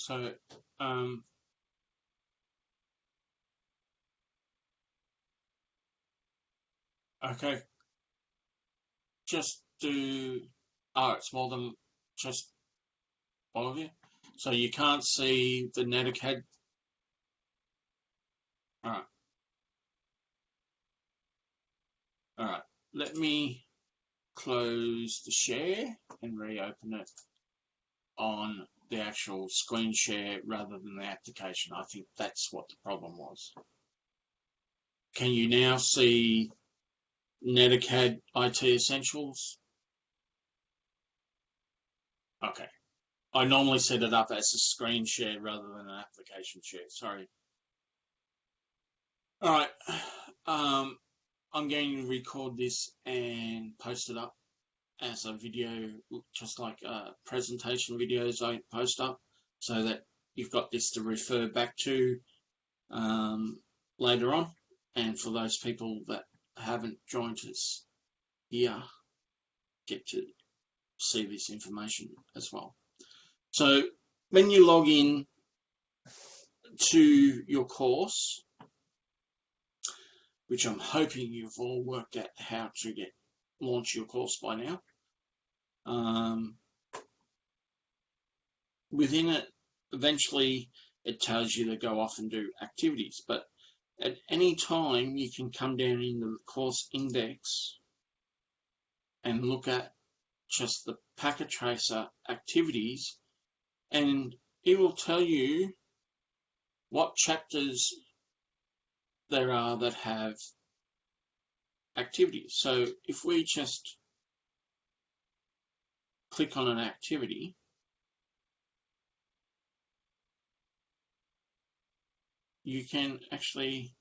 So okay, just do. Oh, it's more than just all of you. So you can't see the Netacad. All right, all right. Let me close the share and reopen it on the actual screen share rather than the application. I think that's what the problem was. Can you now see Netacad IT Essentials? Okay. I normally set it up as a screen share rather than an application share. Sorry. All right. I'm going to record this and post it up as a video, just like presentation videos I post up, so that you've got this to refer back to later on. And for those people that haven't joined us here, get to see this information as well. So when you log in to your course, which I'm hoping you've all worked out how to launch your course by now, within it, eventually it tells you to go off and do activities, but at any time you can come down in the course index and look at just the packet tracer activities, and it will tell you what chapters there are that have activities. So if we just click on an activity, you can actually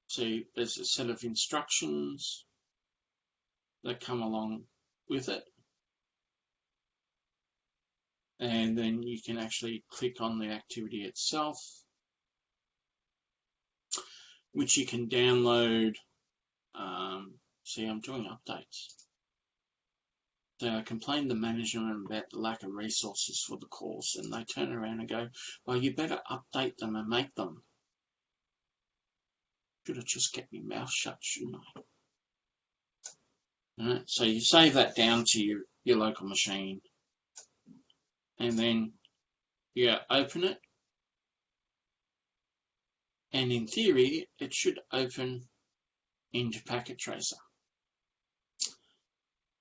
see there's a set of instructions that come along with it. And then you can actually click on the activity itself, which you can download. See, I'm doing updates. So I complained to management about the lack of resources for the course, and they turn around and go, well, you better update them and make them. Should have just kept my mouth shut, shouldn't I? All right, so you save that down to your local machine, and then you open it, and in theory it should open into Packet Tracer.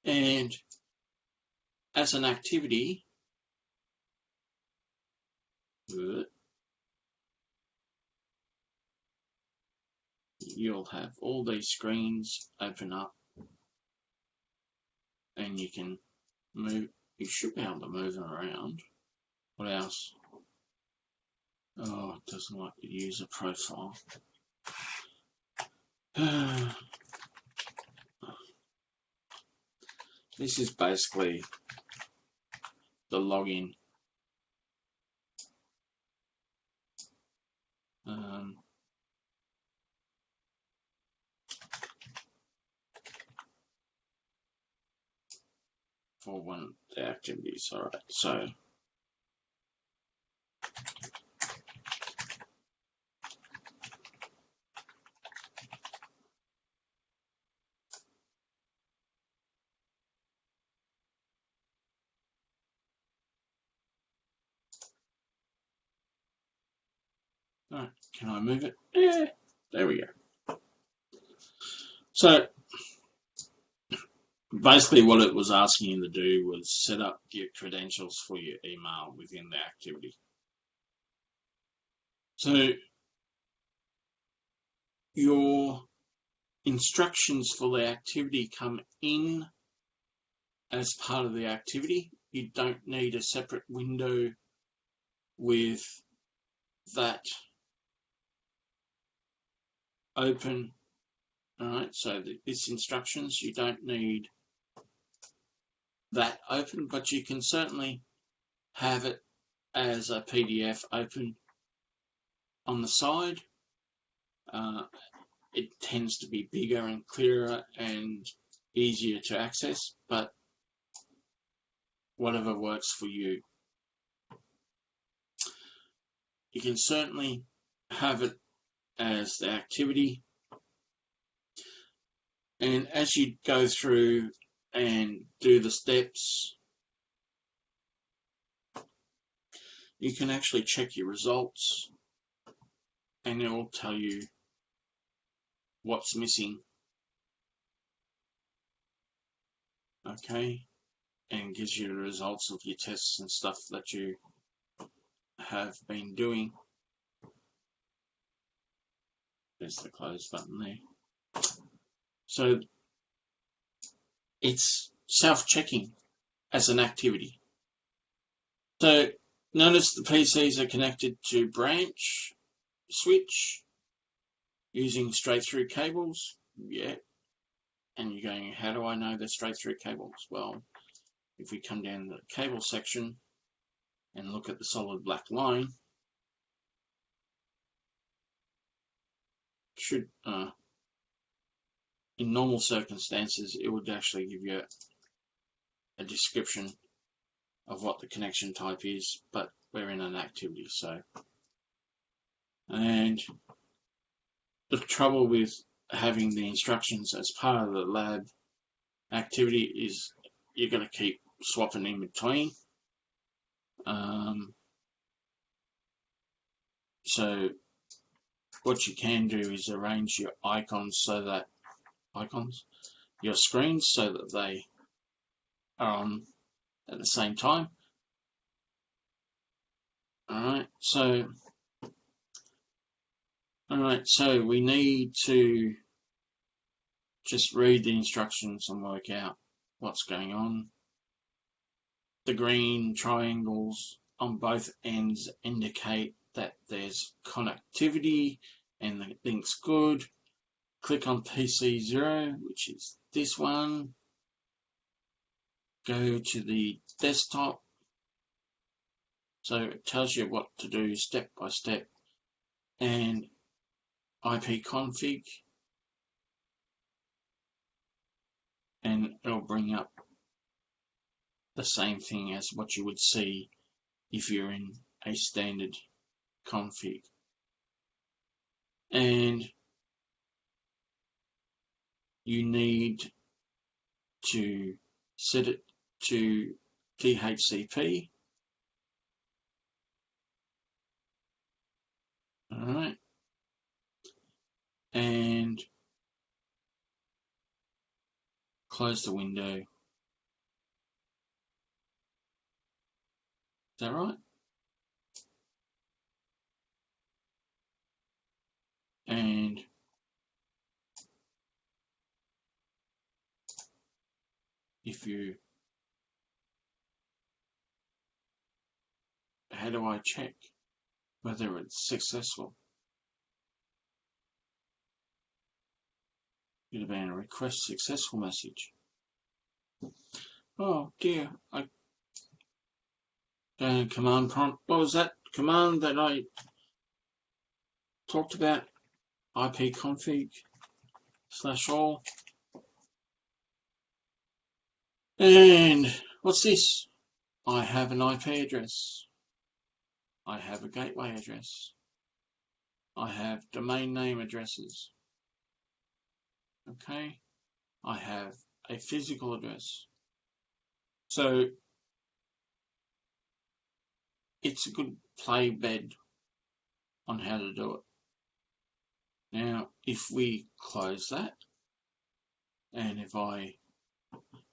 And as an activity, you'll have all these screens open up, and you can move. You should be able to move them around. What else? Oh, it doesn't like the user profile. This is basically the login. For one of the activities. All right, so all right, can I move it? Yeah, there we go. So basically what it was asking you to do was set up your credentials for your email within the activity. So your instructions for the activity come in as part of the activity. You don't need a separate window with that open. All right, so this instructions, you don't need that open, but you can certainly have it as a PDF open on the side. It tends to be bigger and clearer and easier to access, but whatever works for you. You can certainly have it as the activity, and as you go through and do the steps, you can actually check your results and it will tell you what's missing. Okay, and gives you the results of your tests and stuff that you have been doing. There's the close button there. So it's self-checking as an activity. So notice the PCs are connected to branch switch using straight through cables. Yeah. And you're going, how do I know they're straight through cables? Well, if we come down the cable section and look at the solid black line, should in normal circumstances it would actually give you a description of what the connection type is, but we're in an activity. So, and the trouble with having the instructions as part of the lab activity is you're going to keep swapping in between. So what you can do is arrange your icons so that your screens so that they are on at the same time. Alright, so we need to just read the instructions and work out what's going on. The green triangles on both ends indicate that there's connectivity and the link's good. Click on PC0, which is this one. Go to the desktop. So it tells you what to do step by step. And IP config. And it'll bring up the same thing as what you would see if you're in a standard config. And you need to set it to DHCP. Alright. And close the window. Is that right? And if you, how do I check whether it's successful? Could have been a request successful message. Oh dear, I command prompt. What was that command that I talked about? ipconfig/all. And what's this? I have an IP address. I have a gateway address. I have domain name addresses. Okay. I have a physical address. So it's a good play bed on how to do it. Now, if we close that, and if I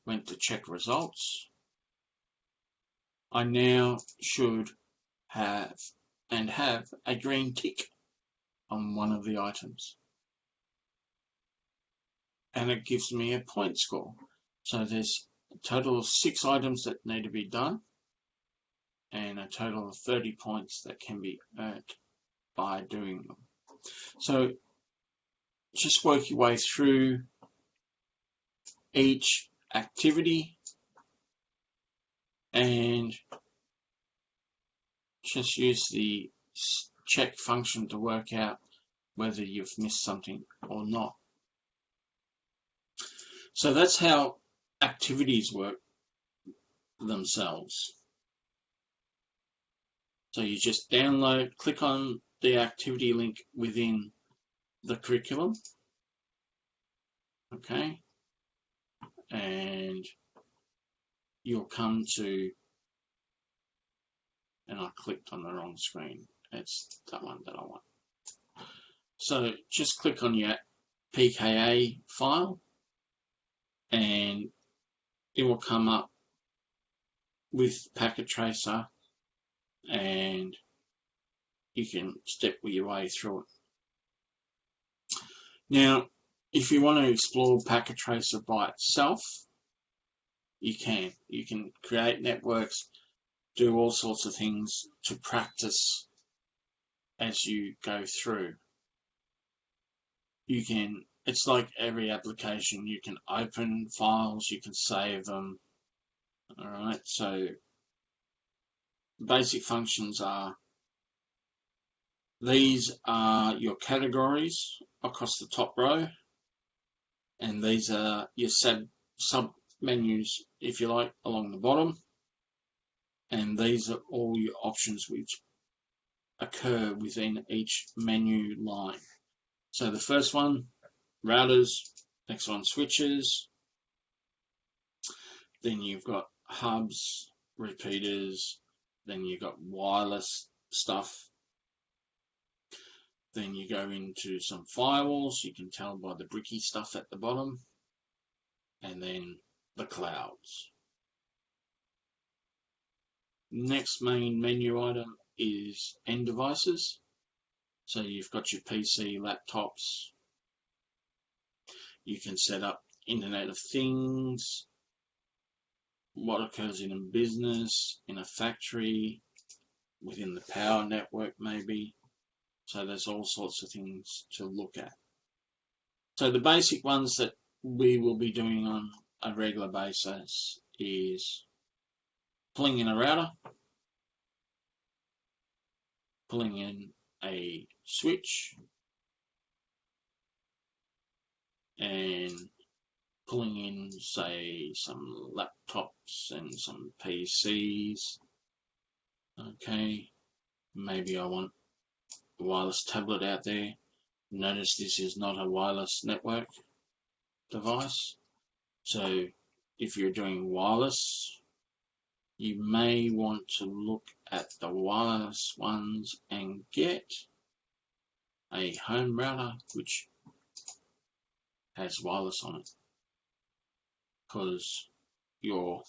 went to check results, I now should have a green tick on one of the items. And it gives me a point score. So there's a total of 6 items that need to be done, and a total of 30 points that can be earned by doing them. So just work your way through each activity and just use the check function to work out whether you've missed something or not. So that's how activities work. themselves. So you just download, click on the activity link within the curriculum, okay, and you'll come to, and I clicked on the wrong screen, it's that one that I want. So just click on your PKA file and it will come up with Packet Tracer and you can step your way through it. Now, if you want to explore Packet Tracer by itself, you can. You can create networks, do all sorts of things to practice as you go through. You can, it's like every application, you can open files, you can save them. All right, so basic functions are, these are your categories across the top row, and these are your sub menus, if you like, along the bottom, and these are all your options which occur within each menu line. So the first one, routers, next one, switches, then you've got hubs, repeaters, then you've got wireless stuff, then you go into some firewalls, you can tell by the bricky stuff at the bottom, and then the clouds. Next main menu item is end devices. So you've got your PC, laptops. You can set up Internet of Things, what occurs in a business, in a factory, within the power network maybe. So there's all sorts of things to look at. So the basic ones that we will be doing on a regular basis is pulling in a router, pulling in a switch, and pulling in, say, some laptops and some PCs. Okay, maybe I want a wireless tablet out there. Notice this is not a wireless network device. So if you're doing wireless, you may want to look at the wireless ones and get a home router which has wireless on it, because your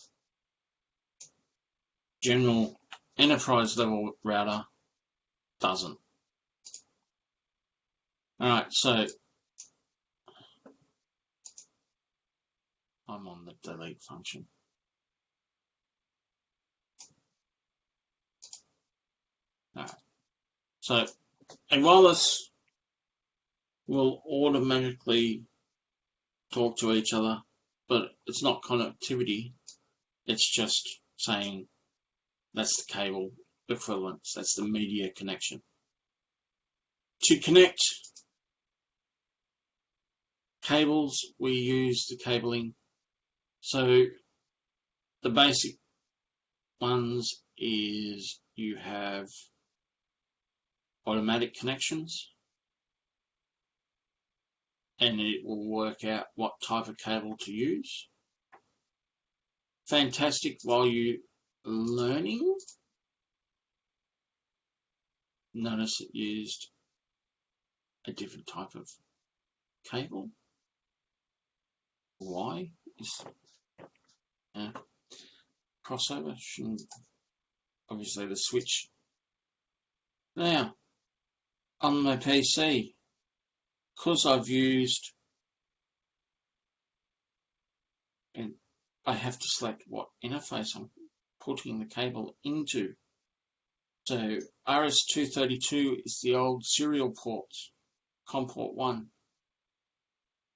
general enterprise level router doesn't. Alright, so I'm on the delete function. Alright, so a wireless will automatically talk to each other, but it's not connectivity, it's just saying that's the cable equivalence, that's the media connection. To connect cables, we use the cabling. So the basic ones is you have automatic connections, and it will work out what type of cable to use. Fantastic while you're learning. Notice it used a different type of cable. Why? Is crossover. Obviously the switch. Now, on my PC, because I've used, and I have to select what interface I'm putting the cable into. So RS-232 is the old serial ports, COM port 1.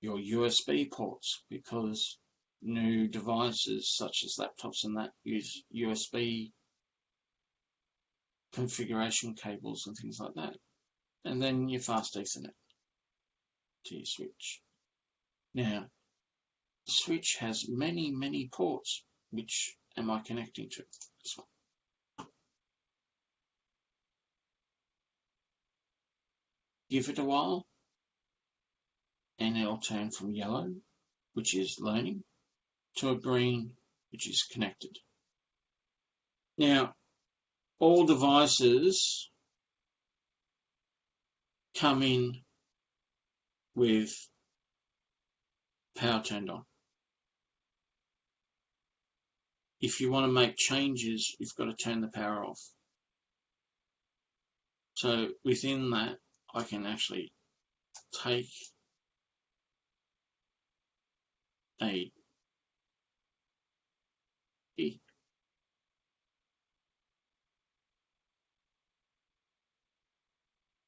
Your USB ports, because new devices such as laptops and that use USB configuration cables and things like that. And then your fast Ethernet to your switch. Now, the switch has many ports which am I connecting to? This one. Give it a while, and it'll turn from yellow, which is learning, to a green, which is connected. Now, all devices come in with power turned on. If you want to make changes, you've got to turn the power off. So within that, I can actually take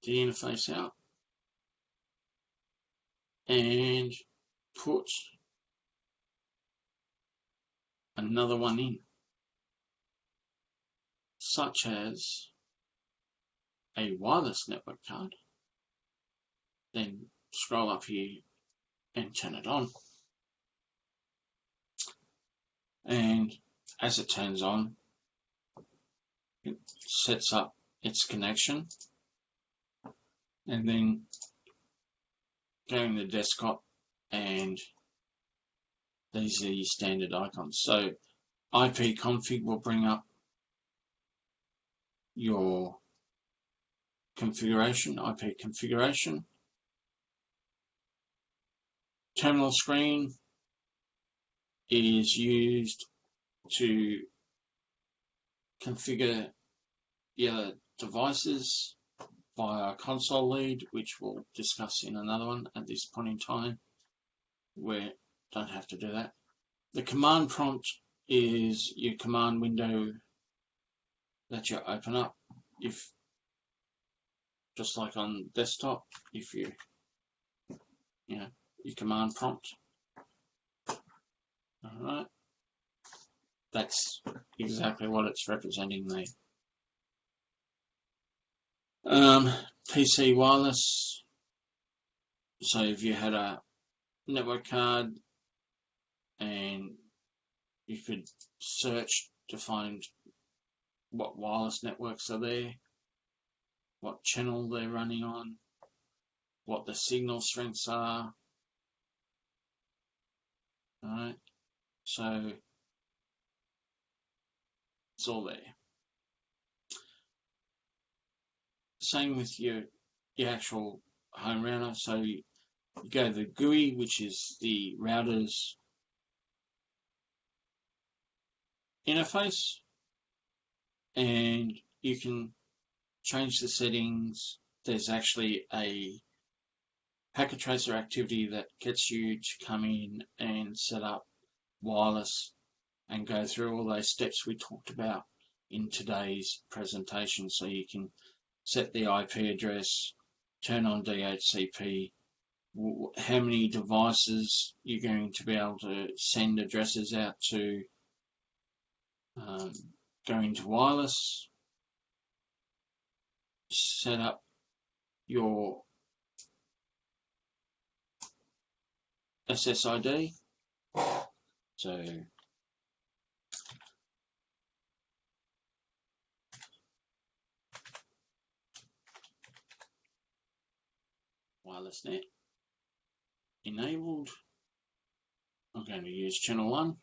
the interface out and put another one in, such as a wireless network card. Then scroll up here and turn it on. And as it turns on, it sets up its connection. And then go in the desktop, and these are your standard icons. So IP config will bring up your configuration, IP configuration. Terminal screen is used to configure your devices via a console lead, which we'll discuss in another one at this point in time. We don't have to do that. The command prompt is your command window that you open up. If just like on desktop, if you your command prompt. All right, that's exactly what it's representing there. PC wireless. So if you had a network card and you could search to find what wireless networks are there, what channel they're running on, what the signal strengths are. Alright, so it's all there. Same with your actual home router. So you go to the GUI, which is the router's interface, and you can change the settings. There's actually a packet tracer activity that gets you to come in and set up wireless and go through all those steps we talked about in today's presentation. So you can set the IP address, turn on DHCP, how many devices you're going to be able to send addresses out to, go into wireless, set up your SSID. So wireless net enabled. I'm going to use channel 1.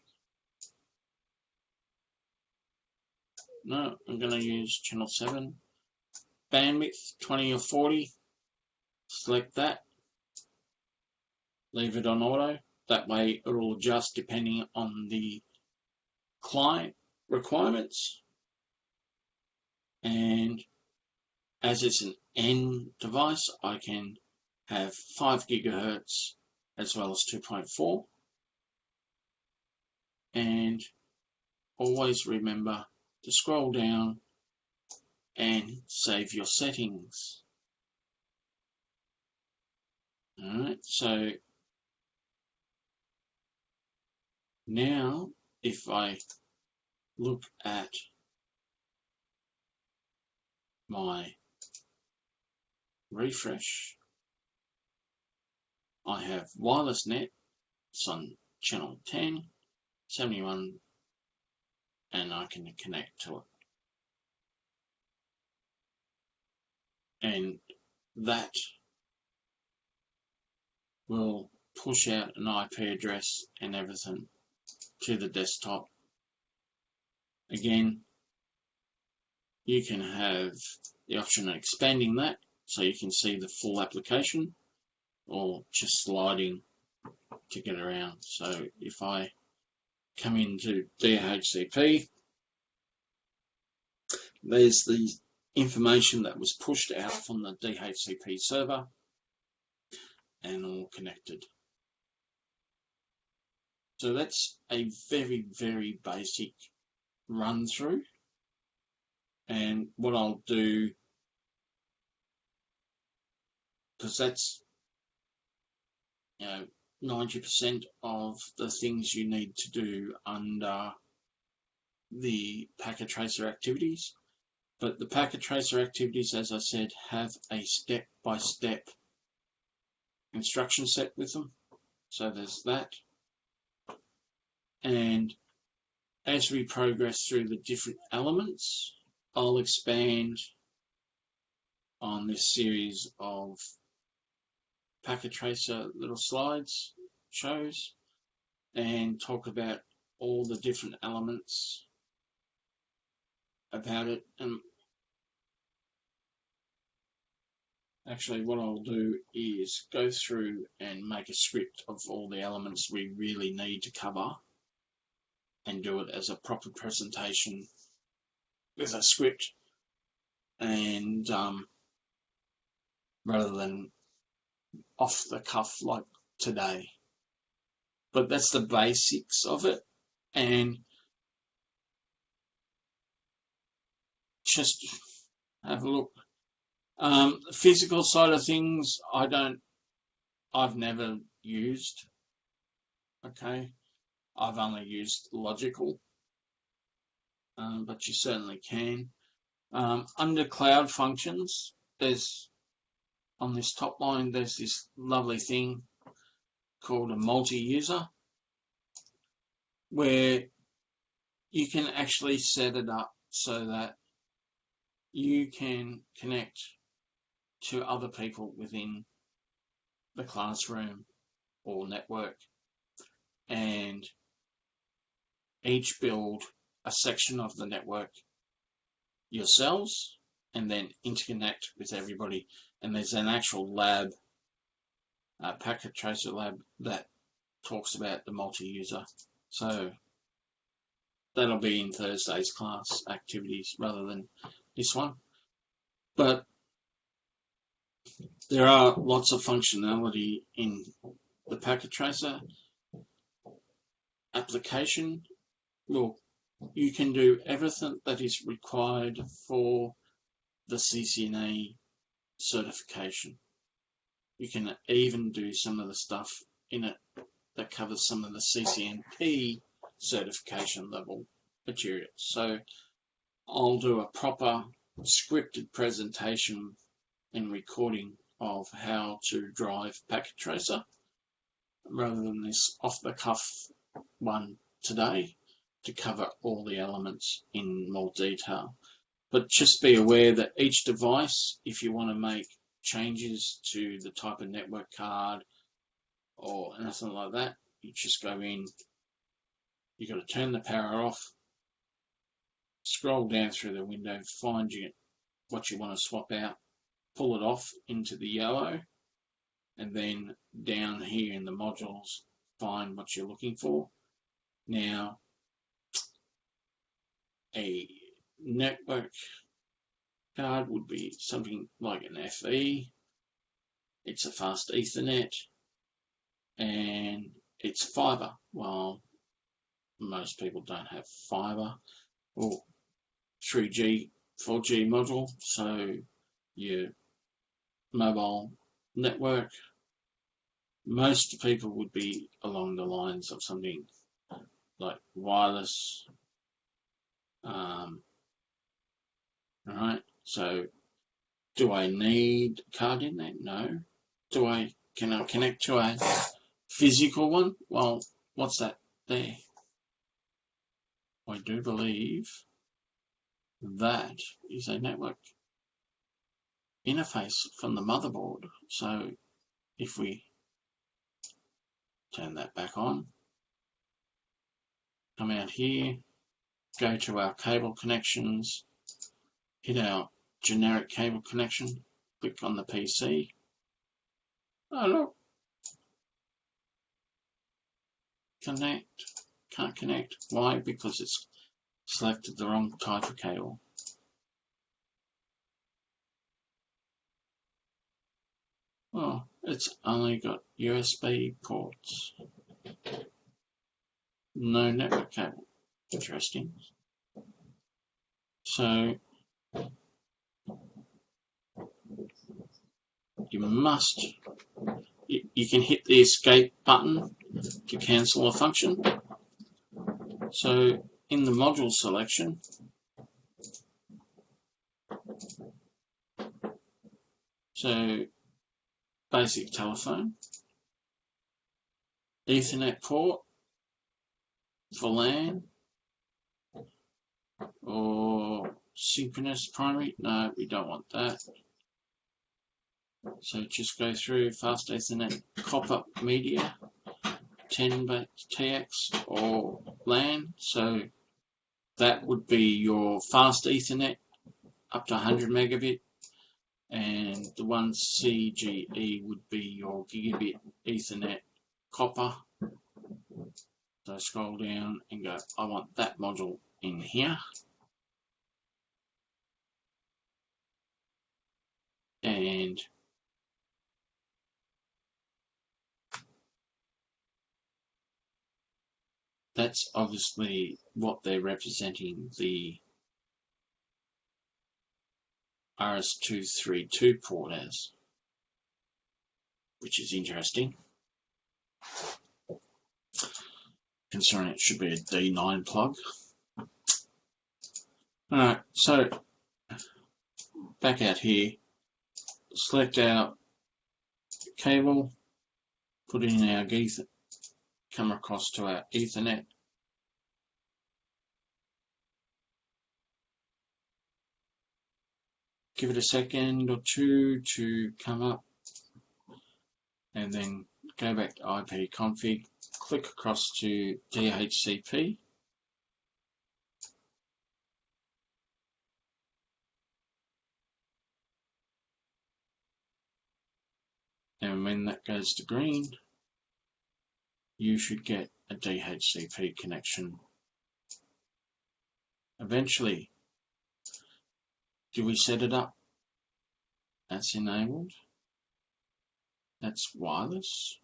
No, I'm going to use channel 7. Bandwidth 20 or 40. Select that. Leave it on auto. That way it will adjust depending on the client requirements. And as it's an N device, I can have 5 gigahertz as well as 2.4. And always remember to scroll down and save your settings. Alright, so now if I look at my refresh, I have wireless net. It's on channel 10, 71 and I can connect to it. And that will push out an IP address and everything to the desktop. Again, you can have the option of expanding that so you can see the full application, or just sliding to get around. So if I come into DHCP, there's the information that was pushed out from the DHCP server and all connected. So that's a very, very basic run through. And what I'll do, because that's 90% of the things you need to do under the packet tracer activities. But the packet tracer activities, as I said, have a step-by-step instruction set with them. So there's that. And as we progress through the different elements, I'll expand on this series of packet tracer little slides, shows, and talk about all the different elements about it. And actually what I'll do is go through and make a script of all the elements we really need to cover and do it as a proper presentation with a script, and rather than off the cuff like today. But that's the basics of it. And just have a look. The physical side of things, I've never used. Okay, I've only used logical, but you certainly can. Under cloud functions, there's on this top line, there's this lovely thing called a multi-user, where you can actually set it up so that you can connect to other people within the classroom or network, and each build a section of the network yourselves and then interconnect with everybody. And there's an actual lab, packet tracer lab, that talks about the multi-user. So that'll be in Thursday's class activities rather than this one. But there are lots of functionality in the packet tracer application. Well, you can do everything that is required for the CCNA certification. You can even do some of the stuff in it that covers some of the CCNP certification level materials. So I'll do a proper scripted presentation and recording of how to drive packet tracer rather than this off the cuff one today, to cover all the elements in more detail. But just be aware that each device, if you want to make changes to the type of network card or anything like that, you just go in, you've got to turn the power off, scroll down through the window, find what you want to swap out, pull it off into the yellow, and then down here in the modules, find what you're looking for. Now, a network card would be something like an FE. It's a fast Ethernet, and it's fiber. Well, most people don't have fiber or 3G, 4G module, so your mobile network, most people would be along the lines of something like wireless. Alright, so do I need a card in there? No. Can I connect to a physical one? Well, what's that there? I do believe that is a network interface from the motherboard. So if we turn that back on, come out here, go to our cable connections, hit our generic cable connection, click on the PC. Oh look, connect, can't connect. Why? Because it's selected the wrong type of cable. Oh, it's only got USB ports, no network cable. Interesting. So you can hit the escape button to cancel a function. So in the module selection, so basic telephone, Ethernet port for LAN, or synchronous primary. No, we don't want that. So just go through fast Ethernet copper media, 10 TX or LAN. So that would be your fast Ethernet up to 100 megabit, and the one CGE would be your gigabit Ethernet copper. So scroll down and go, I want that module in here. And that's obviously what they're representing the RS-232 port as, which is interesting, considering it should be a D9 plug. Alright, so back out here, select our cable, put in our Ethernet, come across to our Ethernet. Give it a second or two to come up, and then go back to IP config, click across to DHCP. And when that goes to green, you should get a DHCP connection eventually. Do we set it up? That's enabled. That's wireless.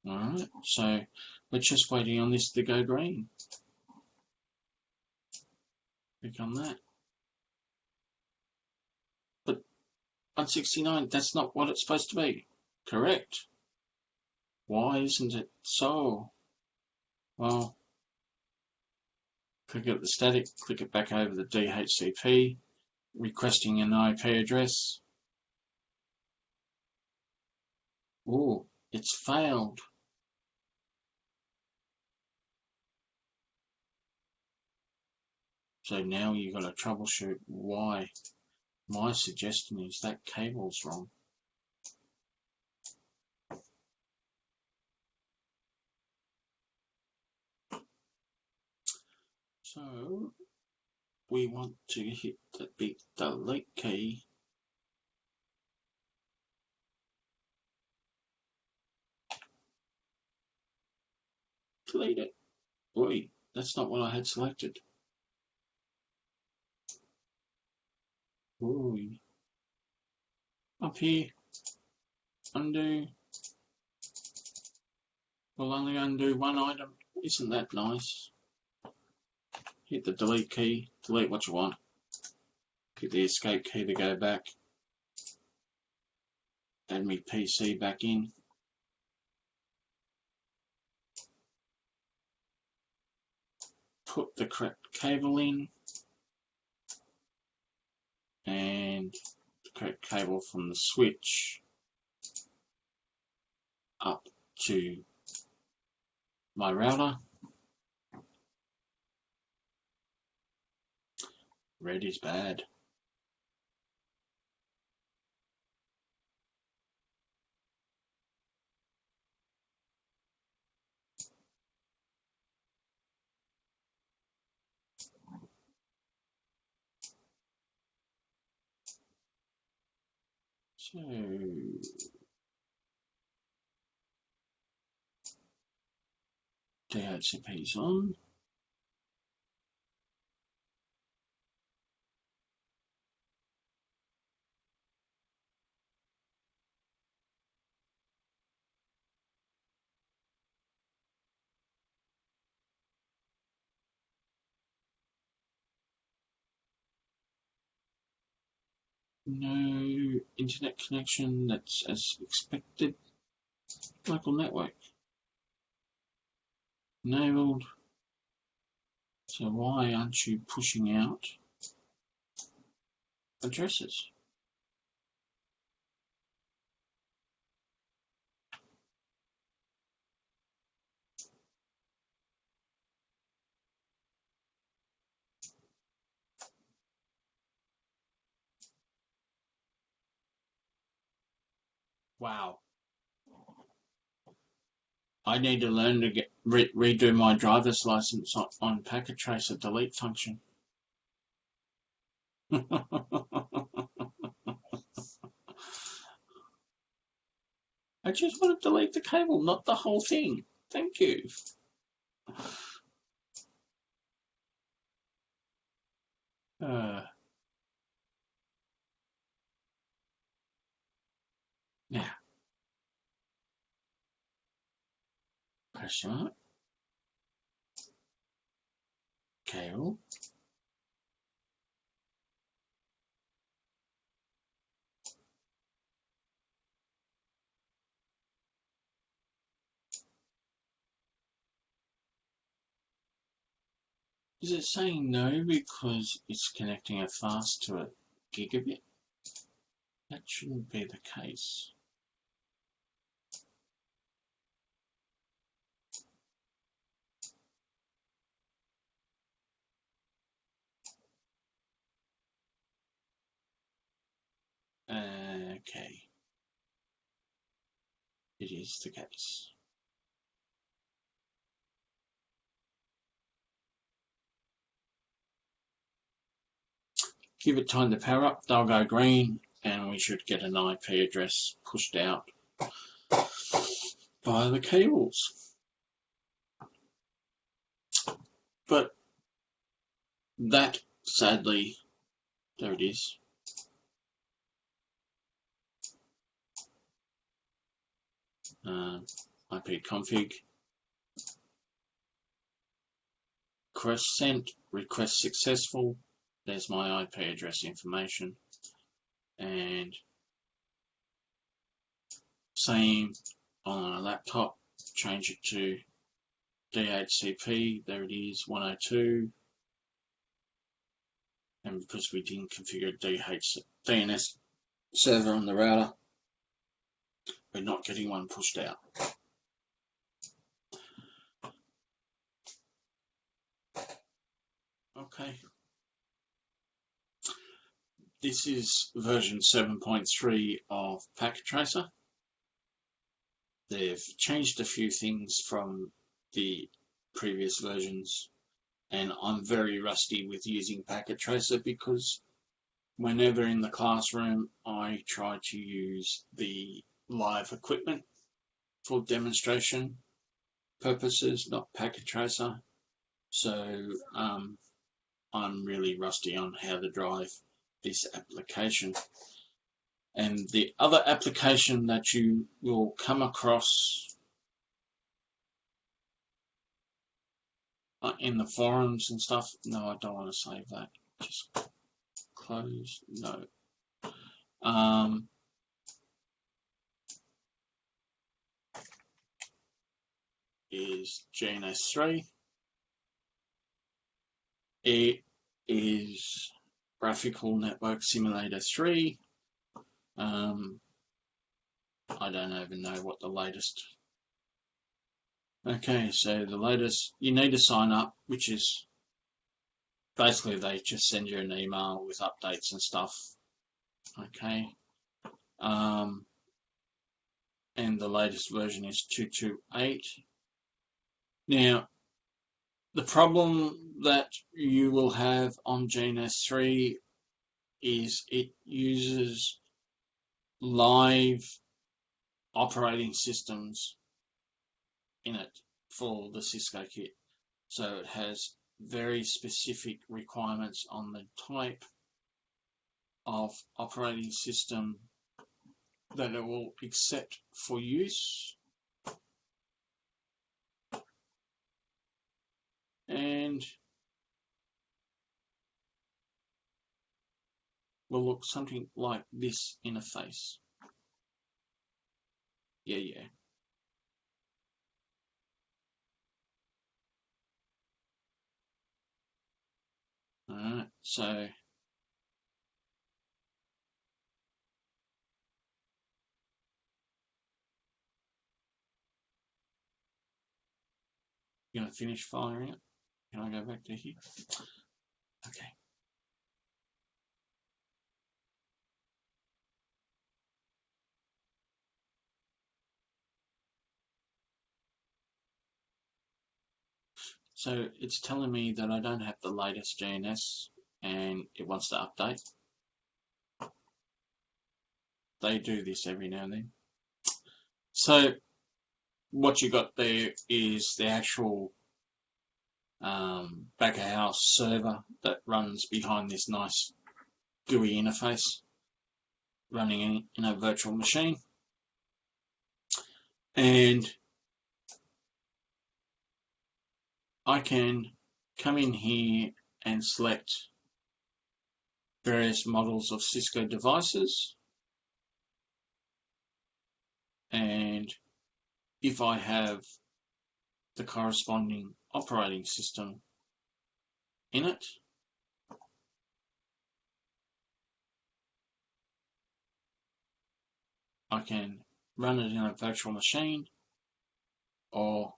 Alright, so we're just waiting on this to go green. Click on that. But 169, that's not what it's supposed to be. Correct. Why isn't it so? Well, click at the static, click it back over the DHCP, requesting an IP address. Oh, it's failed. So now you've got to troubleshoot why. My suggestion is that cable's wrong. So we want to hit the big delete key. Delete it. Wait, that's not what I had selected. Ooh. Up here, undo. We'll only undo one item. Isn't that nice? Hit the delete key, delete what you want. Hit the escape key to go back. Add me PC back in. Put the correct cable in. And the correct cable from the switch up to my router. Red is bad. So DHCP's on. No internet connection, that's as expected. Local network. Enabled. So why aren't you pushing out addresses? Wow. I need to learn to redo my driver's license on packet tracer delete function. I just want to delete the cable, not the whole thing. Thank you. Now, question mark, cable. Is it saying no because it's connecting it fast to a gigabit? That shouldn't be the case. Okay. It is the case. Give it time to power up, they'll go green, and we should get an IP address pushed out via the cables. But that, sadly, there it is. IP config. Request sent, request successful. There's my IP address information. And same on a laptop, change it to DHCP, there it is, 102. And because we didn't configure DNS server on the router, we're not getting one pushed out. Okay. This is version 7.3 of Packet Tracer. They've changed a few things from the previous versions, and I'm very rusty with using Packet Tracer because whenever in the classroom I try to use the live equipment for demonstration purposes, not Packet Tracer. So I'm really rusty on how to drive this application. And the other application that you will come across in the forums and stuff, no, I don't want to save that. Just close, no. Is GNS3. It is Graphical Network Simulator 3. I don't even know what the latest Okay, so the latest, you need to sign up, which is basically they just send you an email with updates and stuff. Okay. And the latest version is 228. Now, the problem that you will have on GNS3 is it uses live operating systems in it for the Cisco kit. So it has very specific requirements on the type of operating system that it will accept for use. And will look something like this interface. Yeah. Alright, so you're going to finish firing it. Can I go back to here? Okay. So it's telling me that I don't have the latest GNS and it wants to update. They do this every now and then. So what you got there is the actual back of house server that runs behind this nice GUI interface running in a virtual machine. And I can come in here and select various models of Cisco devices. And if I have the corresponding operating system in it, I can run it in a virtual machine or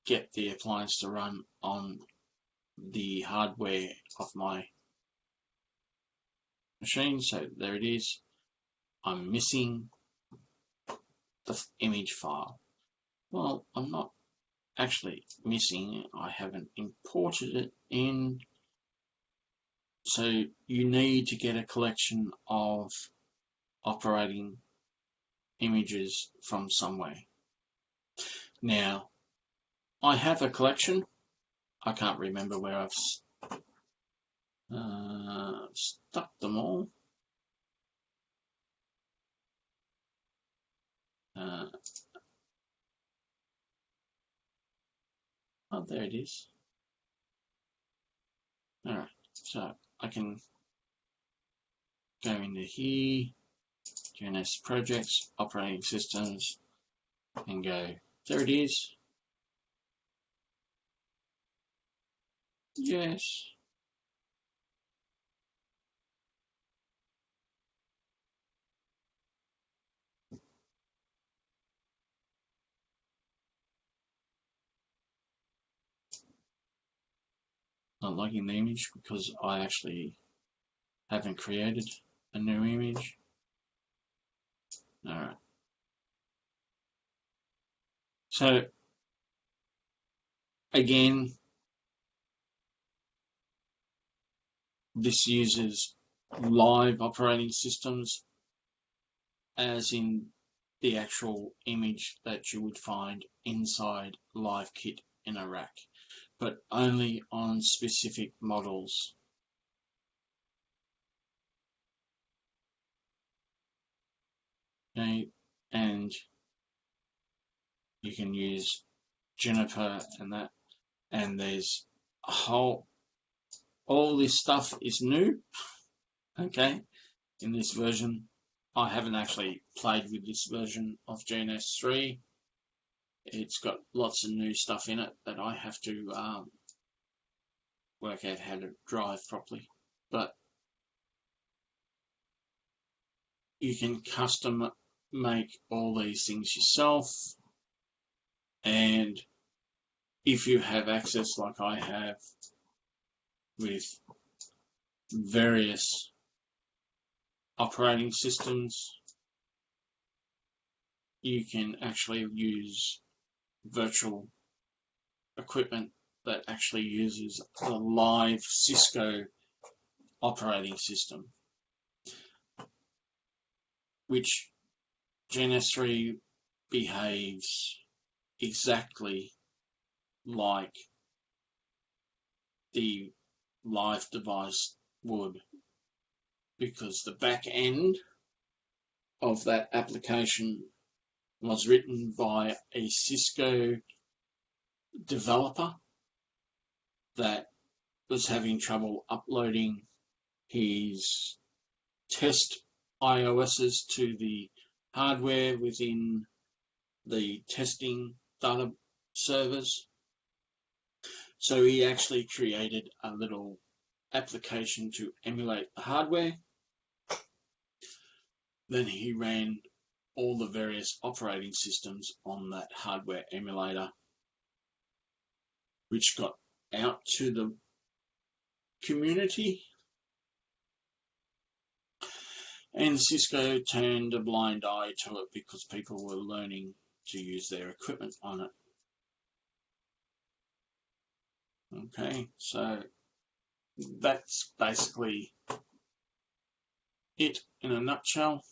get the appliance to run on the hardware of my machine. So there it is. I'm missing the image file. Well, I'm not actually missing it. I haven't imported it in. So you need to get a collection of operating images from somewhere. Now, I have a collection. I can't remember where I've stuck them all. Oh, there it is. All right, so I can go into here, GNS projects, operating systems, and go, there it is. Yes. Not liking the image because I actually haven't created a new image. All right. So again, this uses live operating systems, as in the actual image that you would find inside LiveKit in a rack, but only on specific models. Okay, and you can use Juniper and that, and there's a whole, all this stuff is new, okay, in this version. I haven't actually played with this version of GNS3. It's got lots of new stuff in it that I have to work out how to drive properly. But you can custom make all these things yourself, And if you have access like I have with various operating systems, you can actually use virtual equipment that actually uses a live Cisco operating system, which Gen S3 behaves exactly like the live device would, because the back end of that application was written by a Cisco developer that was having trouble uploading his test iOSs to the hardware within the testing data servers. So he actually created a little application to emulate the hardware. Then he ran all the various operating systems on that hardware emulator, which got out to the community. And Cisco turned a blind eye to it because people were learning to use their equipment on it. Okay, so that's basically it in a nutshell.